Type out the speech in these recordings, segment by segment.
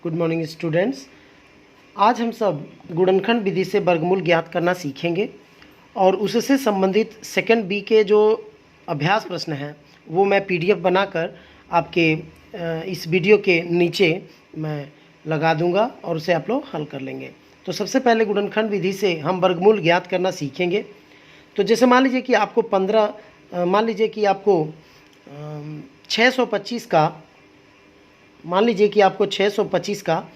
Good morning students. आज हम सब गुणनखंड विधि से वर्गमूल ज्ञात करना सीखेंगे और उससे संबंधित सेकंड बी के जो अभ्यास प्रश्न हैं वो मैं पीडीएफ बनाकर आपके इस वीडियो के नीचे मैं लगा दूंगा और उसे आप लोग हल कर लेंगे। तो सबसे पहले गुणनखंड विधि से हम वर्गमूल ज्ञात करना सीखेंगे। तो जैसे मान लीजिए कि आपको 625 का मान लीजिए कि आपको 625 का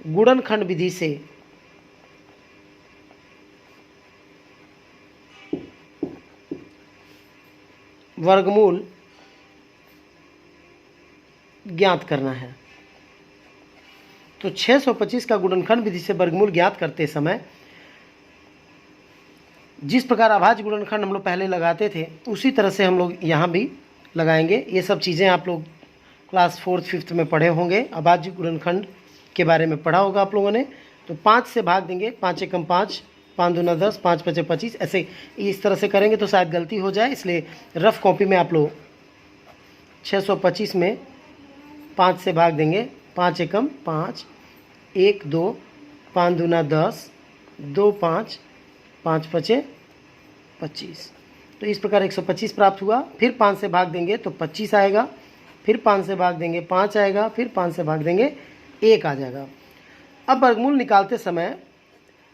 गुणनखंड विधि से वर्गमूल ज्ञात करना है। तो 625 का गुणनखंड विधि से वर्गमूल ज्ञात करते समय जिस प्रकार अभाज्य गुणनखंड हम लोग पहले लगाते थे उसी तरह से हम लोग यहाँ भी लगाएंगे। ये सब चीज़ें आप लोग क्लास 4th 5th में पढ़े होंगे, अभाज्य गुणनखंड के बारे में पढ़ा होगा आप लोगों ने। तो 5 से भाग देंगे, 5 एकम 5, 5 दूना 10, 5 पचे 25, ऐसे इस तरह से करेंगे तो शायद गलती हो जाए, इसलिए रफ कॉपी में आप लोग 625 में 5 से भाग देंगे, 5 एकम 5, 1 2, 5 दूना 10, 2 5, 5 पचे 25। तो इस प्रकार 125 प्राप्त हुआ। फिर 5 से भाग देंगे तो 25 आएगा, फिर 5 से भाग देंगे 5 आएगा, फिर 5 से भाग देंगे 1 आ जाएगा। अब वर्गमूल निकालते समय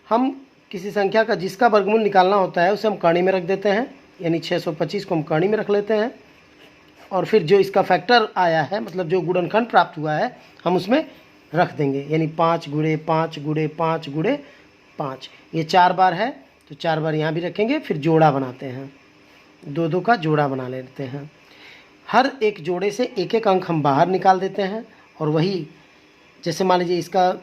हम किसी संख्या का जिसका वर्गमूल निकालना होता है उसे हम कर्ण में रख देते हैं, यानी 625 को हम कर्ण में रख लेते हैं और फिर जो इसका फैक्टर आया है, मतलब जो गुणनखंड प्राप्त हुआ है, हम उसमें रख देंगे, यानी 5 गुणे 5 गुणे 5 गुणे 5। ये 4 बार है तो 4 बार यहाँ भी रखेंगे। फिर जोड़ा बनाते हैं, 2 का जोड़ा बना लेते हैं। हर एक जोड़े से एक एक अंक हम बाहर निकाल देते हैं और वही जैसे मान लीजिए इसका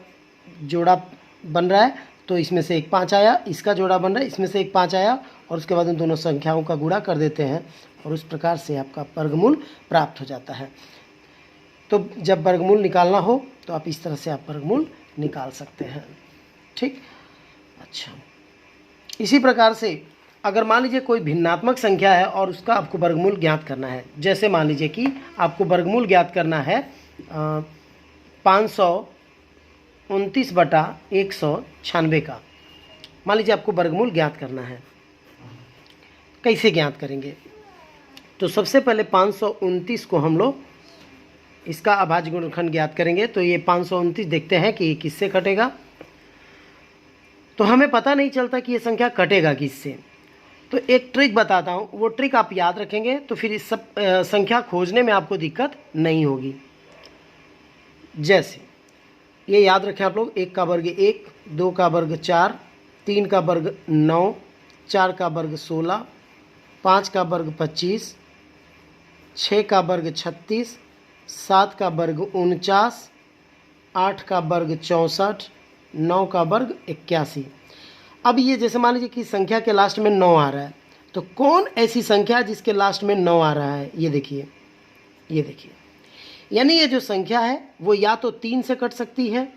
जोड़ा बन रहा है तो इसमें से एक 5 आया, इसका जोड़ा बन रहा है इसमें से एक 5 आया और उसके बाद उन दोनों संख्याओं का गुणा कर देते हैं और उस प्रकार से आपका वर्गमूल प्राप्त हो जाता है। तो जब वर्गमूल निकालना हो तो आप इस तरह से आप वर्गमूल निकाल सकते हैं। ठीक, अच्छा। इसी प्रकार से अगर मान लीजिए कोई भिन्नात्मक संख्या है और उसका आपको वर्गमूल ज्ञात करना है, जैसे मान लीजिए कि आपको वर्गमूल ज्ञात करना है 529/196 का। मान लीजिए आपको वर्गमूल ज्ञात करना है, कैसे ज्ञात करेंगे? तो सबसे पहले 529 को हम लोग इसका अभाज्य गुणनखंड ज्ञात करेंगे। तो ये 529 देखते हैं कि किससे कटेगा। तो हमें पता नहीं चलता कि ये संख्या कटेगा किससे। तो एक ट्रिक बताता हूँ, वो ट्रिक आप याद रखेंगे तो फिर इस सब संख्या खोजने में आपको दिक्कत नहीं होगी। जैसे ये याद रखें आप लोग, 1 का वर्ग 1, 2 का वर्ग 4, 3 का वर्ग 9, 4 का वर्ग 16, 5 का वर्ग 25, 6 का वर्ग 36, 7 का वर्ग 49, 8 का वर्ग 64, 9 का वर्ग 81। अब ये जैसे मान लीजिए कि संख्या के लास्ट में 9 आ रहा है, तो कौन ऐसी संख्या जिसके लास्ट में 9 आ रहा है? ये देखिए, ये देखिए, यानी ये जो संख्या है वो या तो 3 से कट सकती है,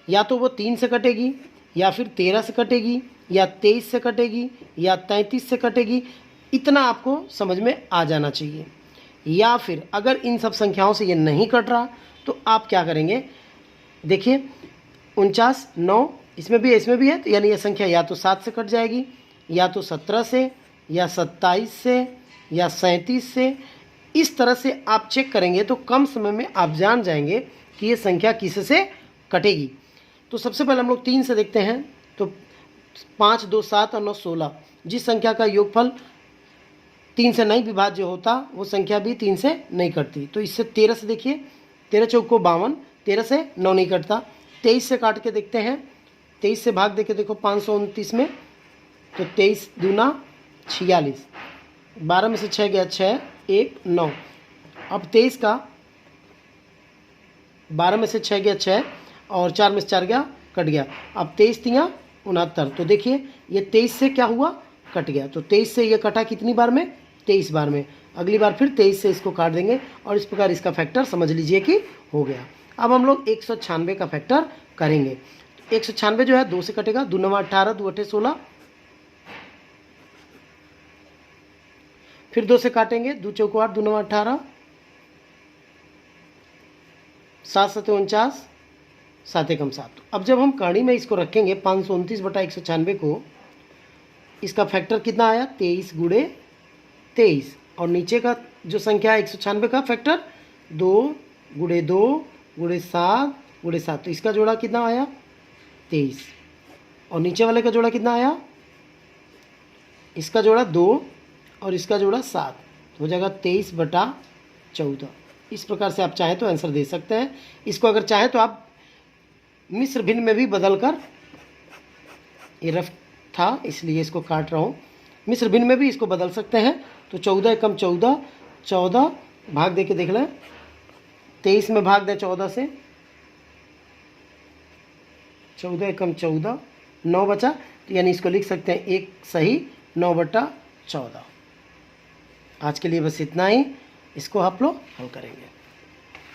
या तो वो 3 से कटेगी, या फिर 13 से कटेगी, या 23 से कटेगी, या 33 से कटेगी। इतना आपको समझ में आ जाना चाहिए। या फिर अगर इन सब संख्याओं से ये नहीं कट रहा तो आप क्या करेंगे? देखिए 49, 9 इसमें भी है, तो यानी यह संख्या या तो 7 से कट जाएगी, या तो 17 से, या 27 से, या 37 से। इस तरह से आप चेक करेंगे तो कम समय में आप जान जाएंगे कि ये संख्या किससे कटेगी। तो सबसे पहले हम लोग 3 से देखते हैं। तो 5, 2, 7 और 9, 16। जिस संख्या का योगफल 3 से नहीं विभाज्य होता वो संख्या भी 3 से नहीं कटती। तो इससे 13 से देखिए, 13 चौको 52, 13 से 9 नहीं कटता। 23 से काट के देखते हैं, 23 से भाग देके देखो 529 में, तो 23 दूना 46, 12 में से 6 गया 6, 1 9। अब 23 का 12 में से 6 गया 6 और 4 में से 4 गया कट गया। अब 23 3 69। तो देखिए ये 23 से क्या हुआ? कट गया। तो 23 से ये कटा कितनी बार में? 23 बार में। अगली बार फिर 23 से इसको काट देंगे और इस प्रकार इसका फैक्टर समझ लीजिए कि हो गया। अब हम लोग 196 का फैक्टर करेंगे। 196 जो है 2 से कटेगा, 2 9 18, 2 8 16, फिर 2 से काटेंगे, 2 चौको 8, 2 9 18, 7 सते 49, 7 एकम 7। अब जब हम कहानी में इसको रखेंगे 529/196 को, इसका फैक्टर कितना आया 23 गुणे 23, और नीचे का जो संख्या है 196 का फैक्टर 2 गुणे 2 गुणे 7 गुणे 7, तो इसका जोड़ा कितना आया 23, और नीचे वाले का जोड़ा कितना आया, इसका जोड़ा 2 और इसका जोड़ा 7, तो हो जाएगा 23/14। इस प्रकार से आप चाहें तो आंसर दे सकते हैं। इसको अगर चाहें तो आप मिस्र भिन्न में भी बदल कर, ये रफ था इसलिए इसको काट रहा हूँ, मिस्र भिन्न में भी इसको बदल सकते हैं। तो 14 एकम 14, 14 भाग दे के देख लें, 23 में भाग दें 14 से, 14 एकम 14, 9 बचा, तो यानी इसको लिख सकते हैं एक सही 9/14। आज के लिए बस इतना ही, इसको आप लोग हल करेंगे।